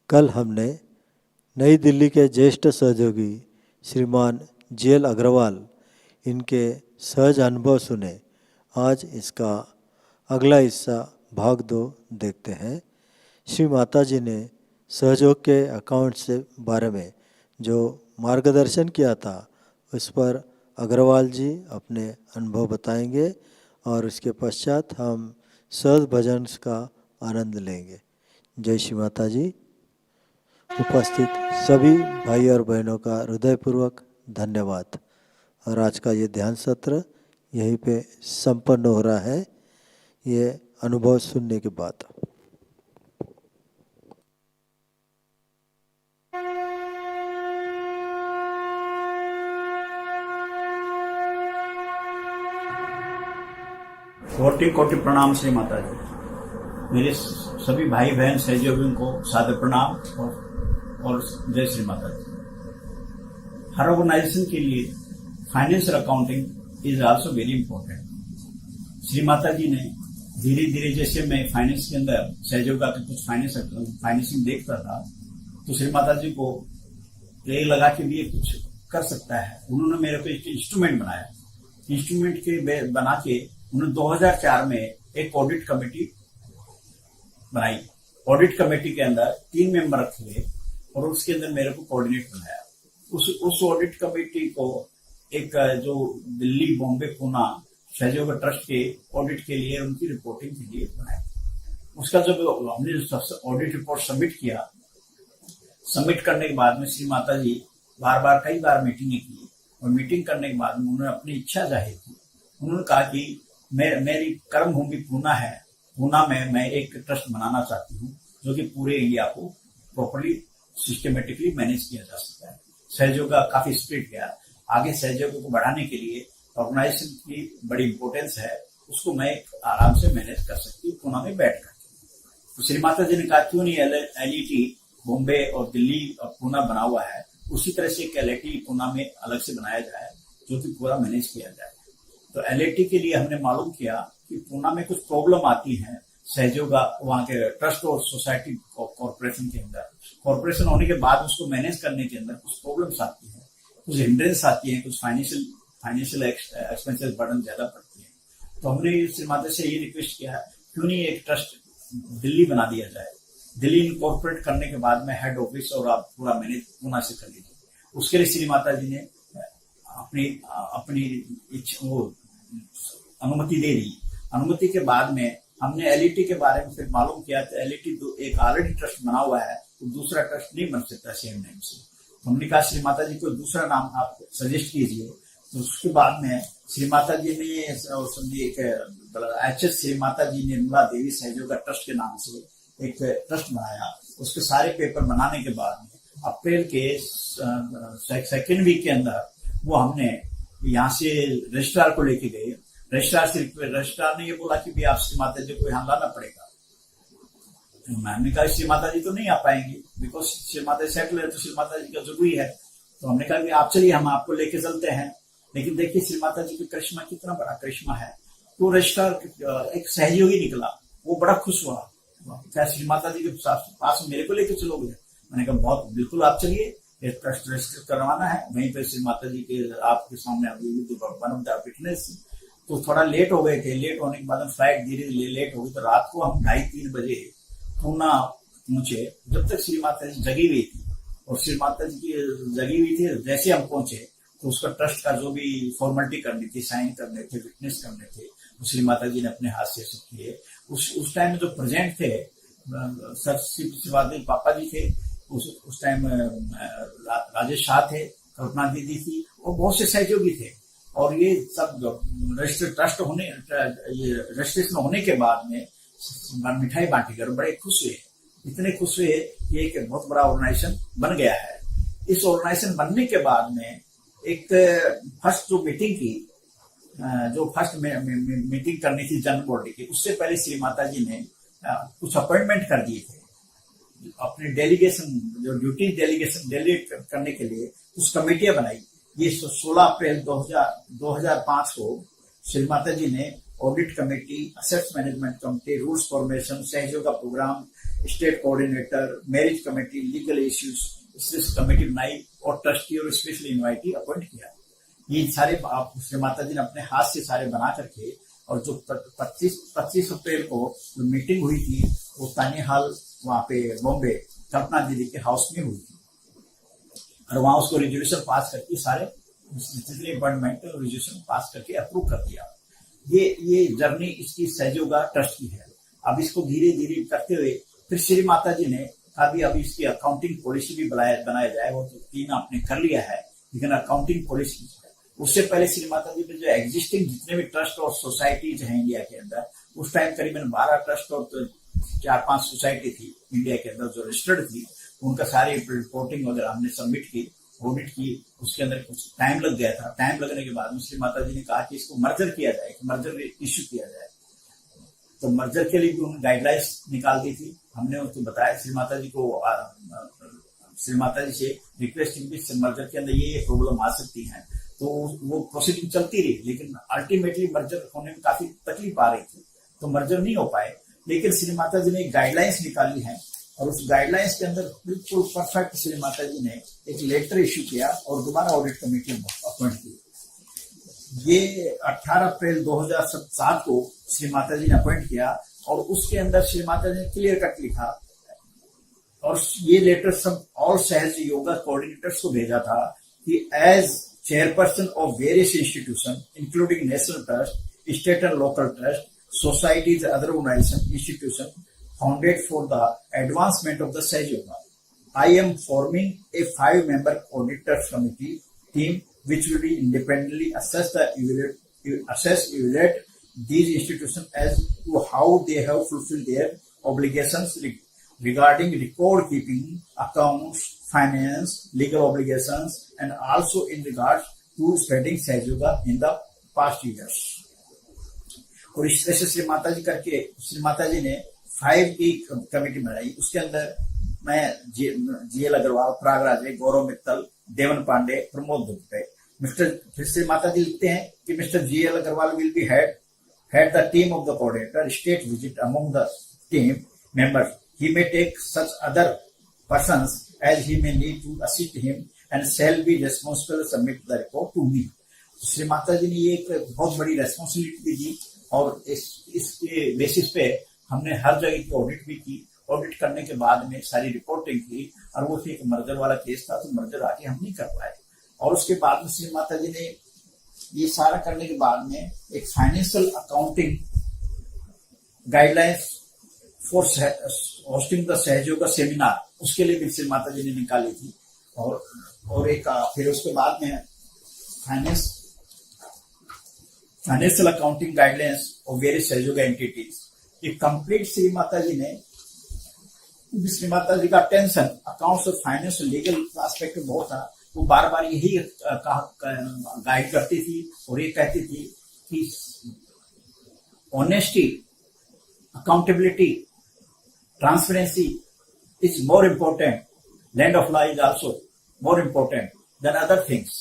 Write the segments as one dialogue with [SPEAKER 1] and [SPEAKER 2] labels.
[SPEAKER 1] कल हमने नई दिल्ली के ज्येष्ठ सहयोगी श्रीमान JL अग्रवाल इनके सहज अनुभव सुने। आज इसका अगला हिस्सा भाग 2 देखते हैं। श्री माता जी ने सहयोग के अकाउंट से बारे में जो मार्गदर्शन किया था उस पर अग्रवाल जी अपने अनुभव बताएंगे और उसके पश्चात हम सहज भजन का आनंद लेंगे। जय श्री माता जी। उपस्थित सभी भाई और बहनों का हृदयपूर्वक धन्यवाद। और आज का ये ध्यान सत्र यहीं पे संपन्न हो रहा है, ये अनुभव सुनने के बाद।
[SPEAKER 2] कोटि कोटि प्रणाम श्री माता जी। मेरे सभी भाई बहन सहयोगियों को सादर प्रणाम और जय श्री माता जी। हर ऑर्गेनाइजेशन के लिए financial accounting is also very important. Shri Mata ji ने धीरे धीरे, जैसे मैं फाइनेंस के अंदर सहयोग का कुछ फाइनेंसिंग देखता था, तो श्री माता जी को ये लगा कि ये कुछ कर सकता है। उन्होंने मेरे को एक इंस्ट्रूमेंट बनाया। इंस्ट्रूमेंट के बना के उन्होंने 2004 में एक ऑडिट कमेटी बनाई। ऑडिट कमेटी के अंदर 3 मेंबर रखे और उसके अंदर मेरे को कोऑर्डिनेट बनाया। उस ऑडिट कमेटी को एक जो दिल्ली, बॉम्बे, पूना सहयोग ट्रस्ट के ऑडिट के लिए, उनकी रिपोर्टिंग के लिए बनाया। उसका जब हमने ऑडिट रिपोर्ट सबमिट किया, सबमिट करने के बाद में श्री माता जी कई बार मीटिंगें की और मीटिंग करने के बाद में उन्होंने अपनी इच्छा जाहिर की। उन्होंने कहा कि मेरी कर्म भूमि पूना है, पूना में मैं एक ट्रस्ट बनाना चाहती हूँ जो कि पूरे इंडिया को प्रॉपर्ली सिस्टमेटिकली मैनेज किया जा सकता है। सहयोग का काफी स्प्रिट गया आगे। सहयोग को बढ़ाने के लिए ऑर्गेनाइजेशन की बड़ी इंपॉर्टेंस है, उसको मैं आराम से मैनेज कर सकती हूँ पूना में बैठ कर। तो श्री माता जी ने कहा क्यों नहीं LIT बॉम्बे और दिल्ली और पूना बना हुआ है, उसी तरह से एक LIT पूना में अलग से बनाया जाए जो कि पूरा मैनेज किया जाए। तो LIT के लिए हमने मालूम किया कि पूना में कुछ प्रॉब्लम आती है सहयोग वहां के ट्रस्ट और सोसाइटी कॉर्पोरेशन के अंदर। कॉर्पोरेशन होने के बाद उसको मैनेज करने के अंदर कुछ प्रॉब्लम्स आती है, कुछ हिंड्रेंस आती है, कुछ फाइनेंशियल एक्सपेंसेस बर्डन ज्यादा पड़ती है। तो हमने श्री माता से ये रिक्वेस्ट किया क्यों नहीं एक ट्रस्ट दिल्ली बना दिया जाए। दिल्ली इनकॉर्पोरेट करने के बाद में हेड ऑफिस और आप पूरा मैनेज पूना से कर लीजिए। उसके लिए श्री माता जी ने अपनी अनुमति दे दी। अनुमति के बाद में हमने LIT के बारे में फिर मालूम किया तो LIT एक ऑलरेडी ट्रस्ट बना हुआ है, तो दूसरा ट्रस्ट नहीं बन सकता सेम नेम से। तो हमने कहा श्री माता जी को दूसरा नाम आप सजेस्ट कीजिए। तो उसके बाद में श्री माता जी ने HS श्री माता जी ने निर्मला देवी सहयोग ट्रस्ट के नाम से एक ट्रस्ट बनाया। उसके सारे पेपर बनाने के बाद में अप्रैल के सेकेंड वीक के अंदर वो हमने यहाँ से रजिस्ट्रार को लेके गए। रजिस्ट्रार ने ये बोला कि भी आप श्री माता जी को यहाँ लाना पड़ेगा। मैंने कहा श्री माता जी तो नहीं आ पाएंगे, बिकॉज श्री माता सेटल है तो श्री माता जी का जरूरी है। तो हमने कहा कि आप चलिए, हम आपको लेके चलते हैं। लेकिन देखिए श्री माता जी का करिश्मा कितना बड़ा करिश्मा है। तो रजिस्ट्रार एक सहयोगी निकला, वो बड़ा खुश हुआ। क्या श्री माता जी के पास मेरे को लेके चलोगे? मैंने कहा बहुत, बिल्कुल आप चलिए, ट्रस्ट रजिस्टर करवाना है वहीं पे श्री माता जी के आपके सामने फिटनेस। तो थोड़ा लेट हो गए थे। लेट होने के बाद फ्लाइट धीरे धीरे लेट हो गई, तो रात को हम 2:30-3 बजे पूना पहुंचे, जब तक श्री माता जी जगी हुई थी। और श्री माता जी की जगी हुई थी, जैसे हम पहुंचे तो उसका ट्रस्ट का जो भी फॉर्मेलिटी करनी थी, साइन करने थे, विटनेस करने थे, तो श्री माता जी ने अपने हाथ से सब किए। उस टाइम में जो प्रेजेंट थे सर शिवादेव पापा जी थे, उस टाइम राजेश शाह थे, कल्पना दीदी थी और बहुत से सहयोगी थे। और ये सब रजिस्ट्रेशन होने के बाद में मिठाई बांटी कर बड़े खुश हुए। इतने खुश हुए कि एक बहुत बड़ा ऑर्गेनाइजेशन बन गया है। इस ऑर्गेनाइजेशन बनने के बाद में एक फर्स्ट जो मीटिंग की, जो फर्स्ट मीटिंग करनी थी जनरल बॉडी की, उससे पहले श्री माता जी ने कुछ अपॉइंटमेंट कर दिए थे अपने डेलीगेशन, जो ड्यूटी डेलीगेशन डेलीगेट करने के लिए कुछ कमेटियां बनाई। ये 16 अप्रैल 2005 को श्री माता जी ने audit committee, assets management committee, rules formation, सहयोग का programme, state coordinator, marriage committee, legal issues, committee बनाई और ट्रस्टी और स्पेशल इन्वाइटी अपॉइंट किया। ये सारे श्री माता जी ने अपने हाथ से सारे बना करके, और जो 25 अप्रैल को जो मीटिंग हुई थी वो तानी हॉल वहां पे बॉम्बे कल्पना दीदी के हाउस में हुई थी, और वहां उसको रेजोल्यूशन पास करके सारे जितने डिपार्टमेंट रेजोल्यूशन पास करके अप्रूव कर दिया। ये जर्नी इसकी सहयोगा ट्रस्ट की है। अब इसको धीरे धीरे करते हुए फिर श्री माता जी ने अभी इसकी अकाउंटिंग पॉलिसी भी बनाया जाए। वो तो 3 आपने कर लिया है, लेकिन अकाउंटिंग पॉलिसी उससे पहले श्री माता जी ने जो एग्जिस्टिंग जितने भी ट्रस्ट और सोसाइटीज हैं इंडिया के अंदर, उस टाइम करीबन 12 ट्रस्ट और 4-5 सोसाइटी थी इंडिया के अंदर जो रजिस्टर्ड थी, उनका सारी रिपोर्टिंग वगैरह हमने सबमिट की, ऑडिट की। उसके अंदर कुछ टाइम लग गया था। टाइम लगने के बाद श्री माता जी ने कहा कि इसको मर्जर किया जाए, मर्जर इश्यू किया जाए। तो मर्जर के लिए भी उन्होंने गाइडलाइंस निकाल दी थी। हमने उसको बताया श्री माता जी को, श्री माता जी से रिक्वेस्ट की मर्जर के अंदर ये प्रॉब्लम आ सकती है। तो वो प्रोसीडिंग चलती रही, लेकिन अल्टीमेटली मर्जर होने में काफी तकलीफ आ रही थी, तो मर्जर नहीं हो पाए। लेकिन श्री माता जी ने गाइडलाइंस निकाली है, और उस गाइडलाइंस के अंदर बिल्कुल परफेक्ट श्री माता जी ने एक लेटर इश्यू किया और दोबारा ऑडिट कमेटी अपॉइंट की। ये 18 अप्रैल 2007 को श्री माता जी ने अपॉइंट किया, और उसके अंदर श्री माता जी ने क्लियर कट लिखा, और ये लेटर सब ऑल सहज योगा कोऑर्डिनेटर्स को भेजा था कि as chairperson of various institutions, including national trust, state and local trust, societies, other organizations, institutions founded for the advancement of the Sahaj Yoga. I am forming a 5-member auditors committee team which will be independently evaluate these institutions as to how they have fulfilled their obligations regarding record keeping, accounts, finance, legal obligations, and also in regards to spreading Sahaj Yoga in the past years. और इस तरह से श्री माता जी करके श्री माता जी ने 5 की committee बनाई। उसके अंदर मैं जीएल अग्रवाल, प्रयागराज, गौरव मित्तल, देवन पांडे, प्रमोद दुबे, फिर श्री माता जी लिखते हैं कि mister G L Agarwal will be head the team of the coordinator, state visit among the team members. He may take such other persons as he may need to assist him and shall be responsible to submit the report to me. Shri Mata ji ने ये एक बहुत बड़ी responsibility दी, और इसके basis पे हमने हर जगह की ऑडिट भी की। ऑडिट करने के बाद में सारी रिपोर्टिंग की, और वो एक मर्जर वाला केस था, तो मर्जर आके हम नहीं कर पाए। और उसके बाद में श्री माता जी ने ये सारा करने के बाद में एक financial accounting guidelines for hosting the सहयोग का सेमिनार, उसके लिए भी श्री माता जी ने निकाली थी। और एक फिर उसके बाद में financial accounting guidelines of various सहयोग एंटिटीज, ये कंप्लीट श्री माता जी ने, श्री माता जी का टेंशन अकाउंट्स और फाइनेंस लीगल एस्पेक्ट में बहुत था। वो बार बार यही गाइड करती थी, और ये कहती थी कि honesty, accountability, transparency is more important, land of law is also more important then other things.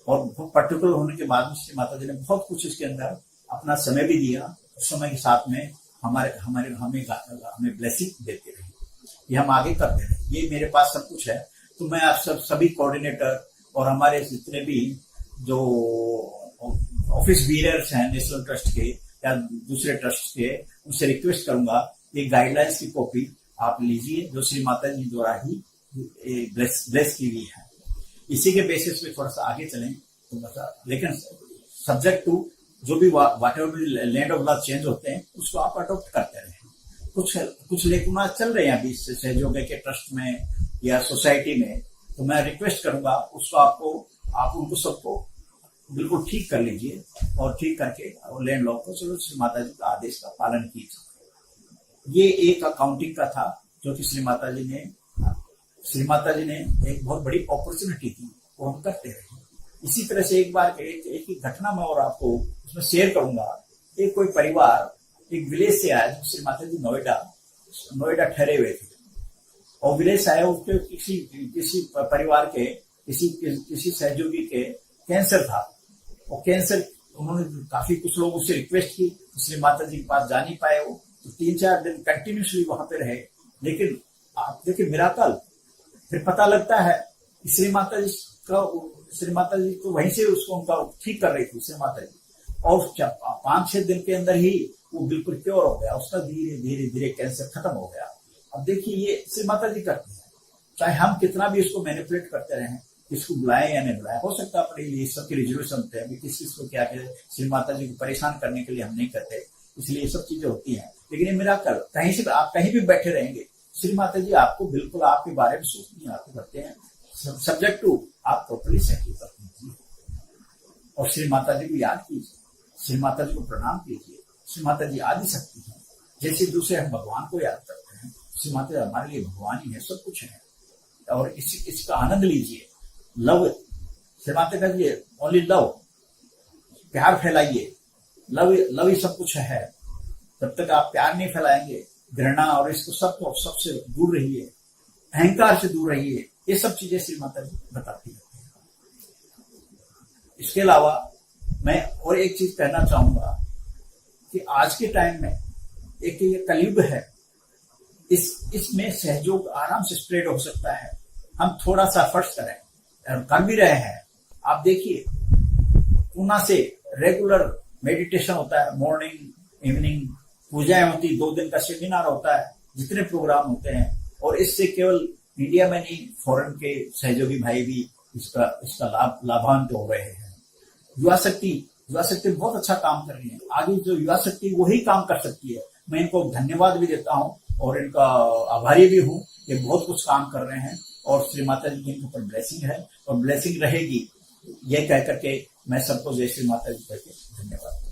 [SPEAKER 2] और पर्टिकुलर होने के बाद श्री माता जी ने बहुत कुछ इसके अंदर अपना समय भी दिया। उस समय के साथ में हमें ब्लेसिंग देते रहे, ये हम आगे करते रहे। ये मेरे पास सब कुछ है, तो मैं आप सभी कोऑर्डिनेटर और हमारे जितने भी जो ऑफिस बीयरर्स हैं नेशनल ट्रस्ट के या दूसरे ट्रस्ट के, उनसे रिक्वेस्ट करूंगा ये गाइडलाइंस की कॉपी आप लीजिए, जो श्री माता जी द्वारा ही ब्लेस की गई है। इसी के बेसिस पे थोड़ा सा आगे चलें तो बता, लेकिन सब्जेक्ट टू जो भी whatever land of law change होते हैं उसको आप अडॉप्ट करते रहे। कुछ लेकुना चल रहे हैं अभी सहयोग के ट्रस्ट में या सोसाइटी में, तो मैं रिक्वेस्ट करूंगा उसको आप उनको सबको बिल्कुल ठीक कर लीजिए, और ठीक करके लैंड लॉ को चलो श्री माता जी का आदेश का पालन कीजिए। ये एक अकाउंटिंग का था जो कि श्री माता जी ने एक बहुत बड़ी अपॉर्चुनिटी थी, वो हम करते रहे। इसी तरह से एक बार एक ही घटना में और आपको उसमें शेयर करूंगा। एक कोई परिवार एक विलेज से आया, श्री माता जी नोएडा ठहरे हुए थे, और विलेज से आया, उसके किसी परिवार के किसी सहयोगी के कैंसर था, और कैंसर उन्होंने काफी कुछ लोग उससे रिक्वेस्ट की, श्री माता जी के पास जा नहीं पाए वो, तो 3-4 दिन कंटिन्यूसली वहां पे रहे। लेकिन आप देखिए मिराकल, फिर पता लगता है कि श्री माता जी तो वहीं से उसको उनका ठीक कर रही थी श्री माता जी, और 5-6 दिन के अंदर ही वो बिल्कुल प्योर हो गया, उसका धीरे धीरे धीरे कैंसर खत्म हो गया। अब देखिए ये श्री माता जी करती है, चाहे हम कितना भी उसको मैनिपुलेट करते रहें, किसको बुलाएं या नहीं बुलाएं। हो सकता है अपने लिए सबके रिजर्वेशन होते हैं, किस किस को क्या करें, श्री माता जी को परेशान करने के लिए हम नहीं करते, इसलिए ये सब चीजें होती हैं। लेकिन ये मिराकल, कहीं से आप कहीं भी बैठे रहेंगे, श्री माता जी आपको बिल्कुल आपके बारे में सोचनी आपको करते हैं, सब्जेक्ट टू आप टोटली सहयोग करते हैं। और श्री माता जी को याद कीजिए, श्री माता जी को प्रणाम कीजिए। श्री माता जी आदि शक्ति है, जैसे दूसरे हम भगवान को याद करते हैं, श्री माता जी हमारे लिए भगवान ही है, सब कुछ है। और इसका आनंद लीजिए, लव श्री माता का ये ओनली लव, प्यार फैलाइए, लव ही सब कुछ है। जब तक आप प्यार नहीं फैलाएंगे, घृणा और इसको सबसे दूर रहिए, अहंकार से दूर रहिए, ये सब चीजें श्री माता जी बताती है। इसके अलावा मैं और एक चीज कहना चाहूंगा कि आज के टाइम में एक ये कलयुग है, इसमें सहयोग आराम से स्प्रेड हो सकता है, हम थोड़ा सा एफर्ट्स करें, कर भी रहे हैं। आप देखिए पूना से रेगुलर मेडिटेशन होता है, मॉर्निंग इवनिंग पूजाएं होती, 2 दिन का सेमिनार होता है, जितने प्रोग्राम होते हैं। और इससे केवल इंडिया में नहीं, फॉरेन के सहयोगी भाई भी इसका लाभान्वित हो रहे हैं। युवा शक्ति बहुत अच्छा काम कर रही है, आगे जो युवा शक्ति वही काम कर सकती है। मैं इनको धन्यवाद भी देता हूँ और इनका आभारी भी हूँ, ये बहुत कुछ काम कर रहे हैं और श्री माता जी की इनके ऊपर ब्लेसिंग है और ब्लेसिंग रहेगी। ये कह करके मैं सबको जय श्री माता जी कहकर धन्यवाद।